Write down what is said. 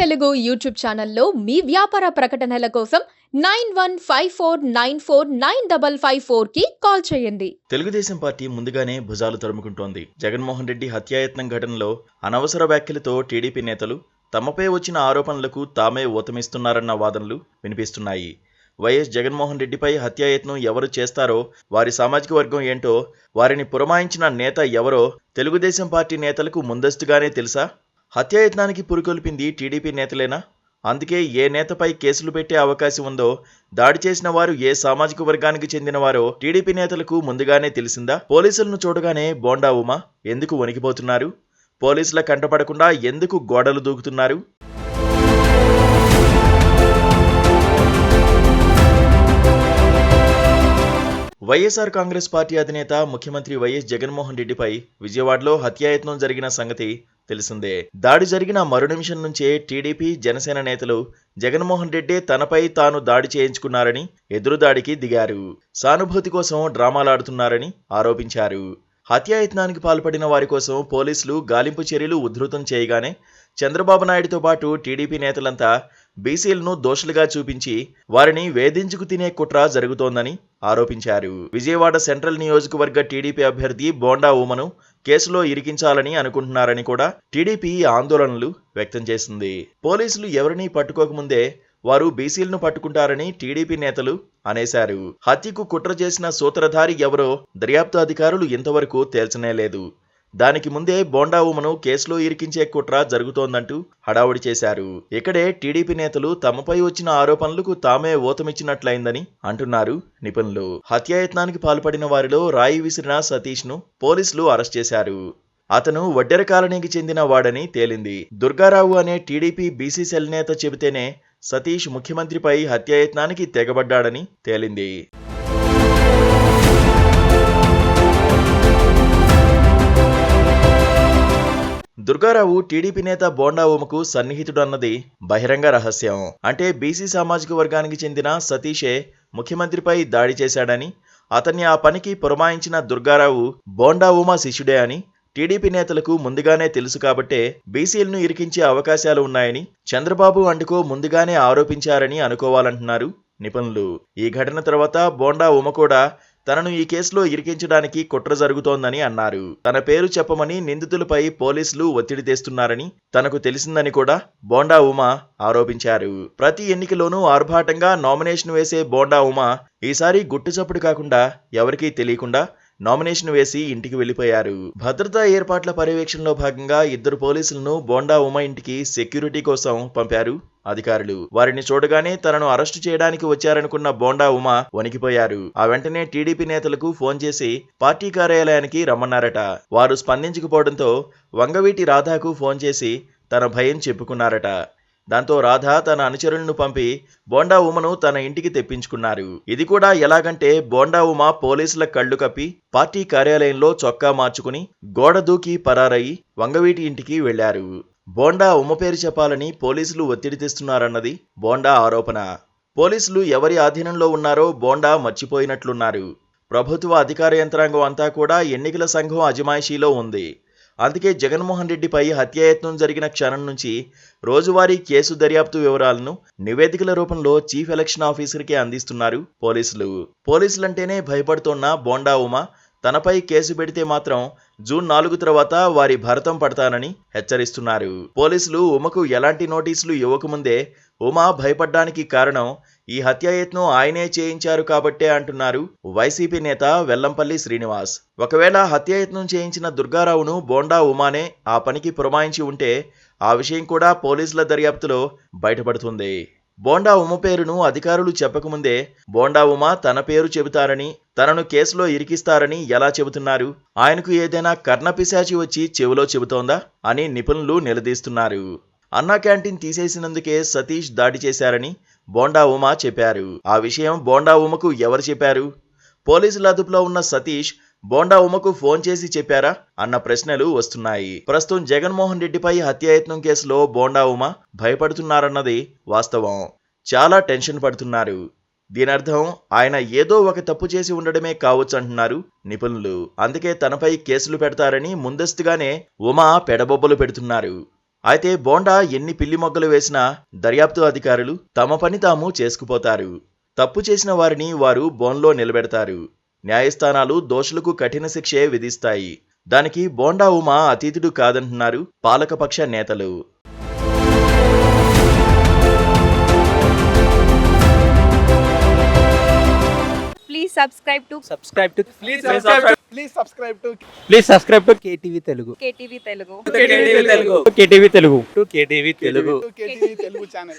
Telugu YouTube ఛానల్లో మీ వ్యాపార ప్రకటనల కోసం 9154949554 కి కాల్ చేయండి. తెలుగుదేశం పార్టీ ముందుగానే భుజాలు తడుముకుంటోంది. జగన్మోహన్ రెడ్డి హత్యాయత్నం ఘటనలో అనవసర వ్యాఖ్యలతో టీడీపీ నేతలు తమపై వచ్చిన ఆరోపణలకు తామే ఊతమిస్తున్నారన్న వాదనలు వినిపిస్తున్నాయి. వైఎస్ జగన్మోహన్ రెడ్డిపై హత్యాయత్నం ఎవరు చేస్తారో, వారి సామాజిక వర్గం ఏంటో, వారిని పురమాయించిన నేత ఎవరో తెలుగుదేశం పార్టీ నేతలకు ముందస్తుగానే తెలుసా? హత్యాయత్నానికి పురికొల్పింది టీడీపీ నేతలేనా? అందుకే ఏ నేతపై కేసులు పెట్టే అవకాశం ఉందో, దాడి చేసిన వారు ఏ సామాజిక వర్గానికి చెందినవారో టీడీపీ నేతలకు ముందుగానే తెలిసిందా? పోలీసులను చూడగానే బోండా ఉమా ఎందుకు వణికిపోతున్నారు? పోలీసుల కంటపడకుండా ఎందుకు గోడలు దూకుతున్నారు? వైఎస్ఆర్ కాంగ్రెస్ పార్టీ అధినేత ముఖ్యమంత్రి వైఎస్ జగన్మోహన్ రెడ్డిపై విజయవాడలో హత్యాయత్నం జరిగిన సంగతి తెలిసిందే. దాడి జరిగిన మరు నిమిషం నుంచే టీడీపీ, జనసేన నేతలు జగన్మోహన్ రెడ్డి తనపై తాను దాడి చేయించుకున్నారని ఎదురుదాడికి దిగారు. సానుభూతి కోసం డ్రామాలాడుతున్నారని ఆరోపించారు. హత్యాయత్నానికి పాల్పడిన వారి కోసం పోలీసులు గాలింపు చర్యలు ఉధృతం చేయగానే చంద్రబాబు నాయుడుతో పాటు టీడీపీ నేతలంతా బీసీలను దోషులుగా చూపించి వారిని వేధించుకు తినే కుట్ర జరుగుతోందని ఆరోపించారు. విజయవాడ సెంట్రల్ నియోజకవర్గ టీడీపీ అభ్యర్థి బోండా ఉమను కేసులో ఇరికించాలని అనుకుంటున్నారని కూడా టీడీపీ ఆందోళనలు వ్యక్తం చేసింది. పోలీసులు ఎవరినీ పట్టుకోకముందే వారు బీసీలను పట్టుకుంటారని టీడీపీ నేతలు అనేశారు. హత్యకు కుట్ర చేసిన సూత్రధారి ఎవరో దర్యాప్తు అధికారులు ఇంతవరకు తేల్చనేలేదు. దానికి ముందే బోండా ఉమను కేసులో ఇరికించే కుట్ర జరుగుతోందంటూ హడావుడి చేశారు. ఇక్కడే టీడీపీ నేతలు తమపై వచ్చిన ఆరోపణలకు తామే ఊతమిచ్చినట్లయిందని అంటున్నారు నిపుణులు. హత్యాయత్నానికి పాల్పడిన వారిలో రాయి విసిరిన సతీష్ను పోలీసులు అరెస్ట్ చేశారు. అతను వడ్డెర కాలనీకి చెందిన వాడని తేలింది. దుర్గారావు అనే టీడీపీ బీసీ సెల్ నేత చెబితేనే సతీష్ ముఖ్యమంత్రిపై హత్యాయత్నానికి తెగబడ్డాడని తేలింది. దుర్గారావు టీడీపీ నేత బోండా ఉమకు సన్నిహితుడన్నది బహిరంగ రహస్యం. అంటే బీసీ సామాజిక వర్గానికి చెందిన సతీషే ముఖ్యమంత్రిపై దాడి చేశాడని, అతన్ని ఆ పనికి పురమాయించిన దుర్గారావు బోండా ఉమ శిష్యుడే అని టీడీపీ నేతలకు ముందుగానే తెలుసు కాబట్టే బీసీలను ఇరికించే అవకాశాలు ఉన్నాయని చంద్రబాబు అండుకో ముందుగానే ఆరోపించారని అనుకోవాలంటున్నారు నిపుణులు. ఈ ఘటన తర్వాత బోండా ఉమ కూడా తనను ఈ కేసులో ఇరికించడానికి కుట్ర జరుగుతోందని అన్నారు. తన పేరు చెప్పమని నిందితులపై పోలీసులు ఒత్తిడి తెస్తున్నారని తనకు తెలిసిందని కూడా బోండా ఉమ ఆరోపించారు. ప్రతి ఎన్నికలోనూ ఆర్భాటంగా నామినేషన్ వేసే బోండా ఉమ ఈసారి గుట్టుచప్పుడు కాకుండా ఎవరికీ తెలియకుండా నామినేషన్ వేసి ఇంటికి వెళ్లిపోయారు. భద్రతా ఏర్పాట్ల పర్యవేక్షణలో భాగంగా 2 పోలీసులను బోండా ఉమ ఇంటికి సెక్యూరిటీ కోసం పంపారు అధికారులు. వారిని చూడగానే తనను అరెస్టు చేయడానికి వచ్చారనుకున్న బోండా ఉమ వణికిపోయారు. ఆ వెంటనే టీడీపీ నేతలకు ఫోన్ చేసి పార్టీ కార్యాలయానికి రమ్మన్నారట. వారు స్పందించకపోవడంతో వంగవీటి రాధాకు ఫోన్ చేసి తన భయం చెప్పుకున్నారట. దాంతో రాధ తన అనుచరులను పంపి బోండా ఉమను తన ఇంటికి తెప్పించుకున్నారు. ఇది కూడా ఎలాగంటే బోండా ఉమ పోలీసుల కళ్లు కప్పి పార్టీ కార్యాలయంలో చొక్కా మార్చుకుని గోడ దూకి పరారయి వంగవీటి ఇంటికి వెళ్లారు. బోండా ఉమ పేరు చెప్పాలని పోలీసులు ఒత్తిడి తెస్తున్నారన్నది బోండా ఆరోపణ. పోలీసులు ఎవరి ఆధీనంలో ఉన్నారో బోండా మర్చిపోయినట్లున్నారు. ప్రభుత్వ అధికార యంత్రాంగం అంతా కూడా ఎన్నికల సంఘం అజమాయిషీలో ఉంది. అందుకే జగన్మోహన్ రెడ్డిపై హత్యాయత్నం జరిగిన క్షణం నుంచి రోజువారీ కేసు దర్యాప్తు వివరాలను నివేదికల రూపంలో చీఫ్ ఎలక్షన్ ఆఫీసర్కి అందిస్తున్నారు పోలీసులు. పోలీసులంటేనే భయపడుతోన్న బోండా ఉమ తనపై కేసు పెడితే మాత్రం జూన్ 4 తర్వాత వారి భరతం పడతానని హెచ్చరిస్తున్నారు. పోలీసులు ఉమకు ఎలాంటి నోటీసులు ఇవ్వకముందే ఉమ భయపడ్డానికి కారణం ఈ హత్యాయత్నం ఆయనే చేయించారు కాబట్టే అంటున్నారు వైసీపీ నేత వెల్లంపల్లి శ్రీనివాస్. ఒకవేళ హత్యాయత్నం చేయించిన దుర్గారావును బోండా ఉమానే ఆ పనికి పురమాయించి ఉంటే ఆ విషయం కూడా పోలీసుల దర్యాప్తులో బయటపడుతుంది. బోండా ఉమ పేరును అధికారులు చెప్పకముందే బోండా ఉమ తన పేరు చెబుతారని, తనను కేసులో ఇరికిస్తారని ఎలా చెబుతున్నారు? ఆయనకు ఏదైనా కర్ణపిశాచి వచ్చి చెవిలో చెబుతోందా అని నిపుణులు నిలదీస్తున్నారు. అన్నా క్యాంటీన్ తీసేసినందుకే సతీష్ దాడి చేశారని బోండా ఉమ చెప్పారు. ఆ విషయం బోండా ఉమకు ఎవరు చెప్పారు? పోలీసుల అదుపులో ఉన్న సతీష్ బోండా ఉమకు ఫోన్ చేసి చెప్పారా అన్న ప్రశ్నలు వస్తున్నాయి. ప్రస్తుతం జగన్మోహన్ రెడ్డిపై హత్యాయత్నం కేసులో బోండా ఉమ భయపడుతున్నారన్నది వాస్తవం. చాలా టెన్షన్ పడుతున్నారు. దీనర్థం ఆయన ఏదో ఒక తప్పు చేసి ఉండడమే కావచ్చు అంటున్నారు నిపుణులు. అందుకే తనపై కేసులు పెడతారని ముందస్తుగానే ఉమ పెడబొబ్బలు పెడుతున్నారు. అయితే బోండా ఎన్ని పిల్లి మొగ్గలు వేసినా దర్యాప్తు అధికారులు తమ పని తాము చేసుకుపోతారు. తప్పు చేసిన వారిని వారు బోన్లో నిలబెడతారు. న్యాయస్థానాలు దోషులకు కఠిన శిక్షే విధిస్తాయి. దానికి బోండా ఉమా అతీతుడు కాదంటున్నారు పాలకపక్ష నేతలు. Please subscribe to KTV Telugu. KTV Telugu. KTV Telugu channel.